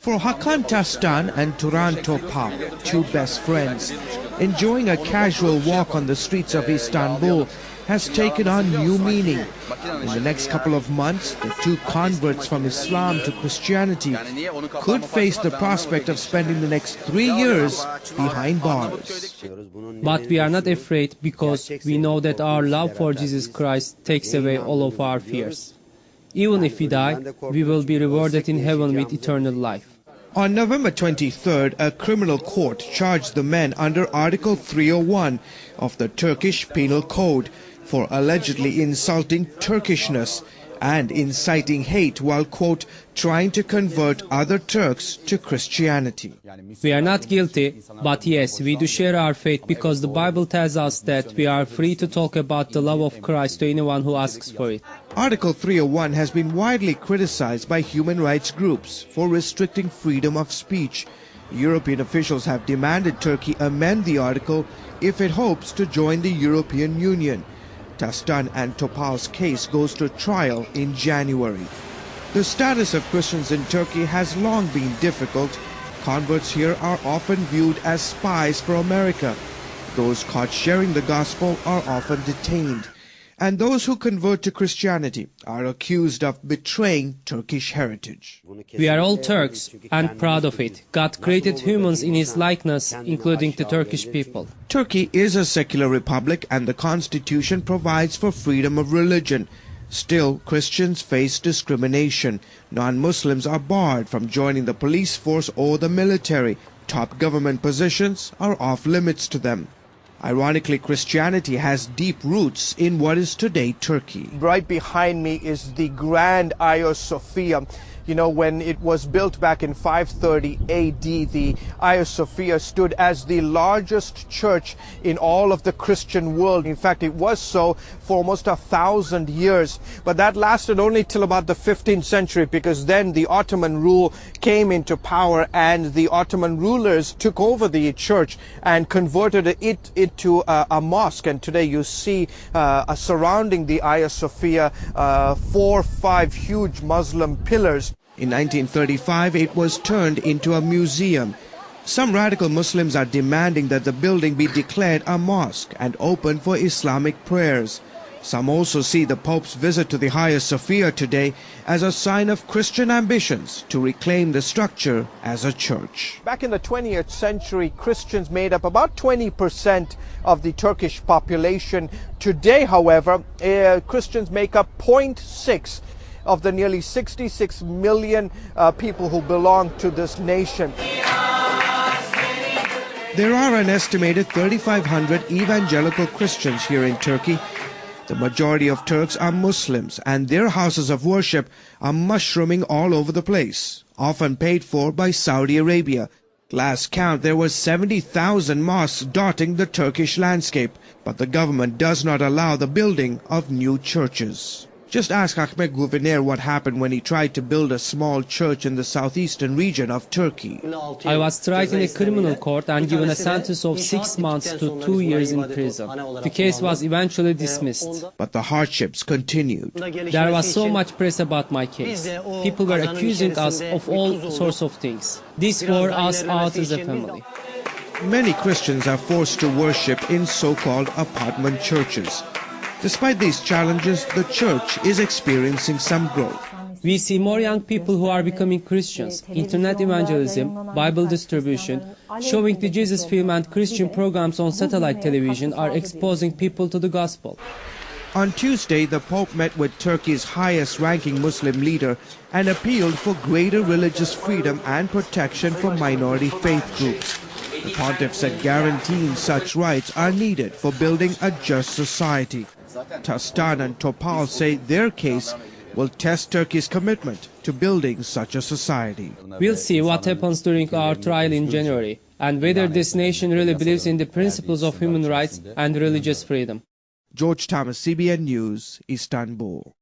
For Hakan Tastan and Turan Topal, two best friends, enjoying a casual walk on the streets of Istanbul has taken on new meaning. In the next couple of months, the two converts from Islam to Christianity could face the prospect of spending the next 3 years behind bars. But we are not afraid because we know that our love for Jesus Christ takes away all of our fears. Even if we die, we will be rewarded in heaven with eternal life. On November 23rd, a criminal court charged the men under Article 301 of the Turkish Penal Code for allegedly insulting Turkishness and inciting hate while, quote, trying to convert other Turks to Christianity. We are not guilty, but yes, we do share our faith because the Bible tells us that we are free to talk about the love of Christ to anyone who asks for it. Article 301 has been widely criticized by human rights groups for restricting freedom of speech. European officials have demanded Turkey amend the article if it hopes to join the European Union. Tastan and Topal's case goes to trial in January. The status of Christians in Turkey has long been difficult. Converts here are often viewed as spies for America. Those caught sharing the gospel are often detained. And those who convert to Christianity are accused of betraying Turkish heritage. We are all Turks and proud of it. God created humans in His likeness, including the Turkish people. Turkey is a secular republic and the constitution provides for freedom of religion. Still, Christians face discrimination. Non-Muslims are barred from joining the police force or the military. Top government positions are off limits to them. Ironically, Christianity has deep roots in what is today Turkey. Right behind me is the Grand Hagia Sophia. You know, when it was built back in 530 AD, the Hagia Sophia stood as the largest church in all of the Christian world. In fact, it was so for almost 1,000 years. But that lasted only till about the 15th century, because then the Ottoman rule came into power and the Ottoman rulers took over the church and converted it into a mosque. And today you see surrounding the Hagia Sophia 4 or 5 huge Muslim pillars. In 1935, it was turned into a museum. Some radical Muslims are demanding that the building be declared a mosque and open for Islamic prayers. Some also see the Pope's visit to the Hagia Sophia today as a sign of Christian ambitions to reclaim the structure as a church. Back in the 20th century, Christians made up about 20% of the Turkish population. Today, however, Christians make up 0.6% of the nearly 66 million people who belong to this nation. There are an estimated 3,500 evangelical Christians here in Turkey. The majority of Turks are Muslims, and their houses of worship are mushrooming all over the place, often paid for by Saudi Arabia. Last count, there were 70,000 mosques dotting the Turkish landscape, but the government does not allow the building of new churches. Just ask Ahmet Guvener what happened when he tried to build a small church in the southeastern region of Turkey. I was tried in a criminal court and given a sentence of 6 months to 2 years in prison. The case was eventually dismissed. But the hardships continued. There was so much press about my case. People were accusing us of all sorts of things. This wore us out as a family. Many Christians are forced to worship in so-called apartment churches. Despite these challenges, the church is experiencing some growth. We see more young people who are becoming Christians. Internet evangelism, Bible distribution, showing the Jesus film and Christian programs on satellite television are exposing people to the gospel. On Tuesday, the Pope met with Turkey's highest-ranking Muslim leader and appealed for greater religious freedom and protection for minority faith groups. The pontiff said guaranteeing such rights are needed for building a just society. Tastan and Topal say their case will test Turkey's commitment to building such a society. We'll see what happens during our trial in January and whether this nation really believes in the principles of human rights and religious freedom. George Thomas, CBN News, Istanbul.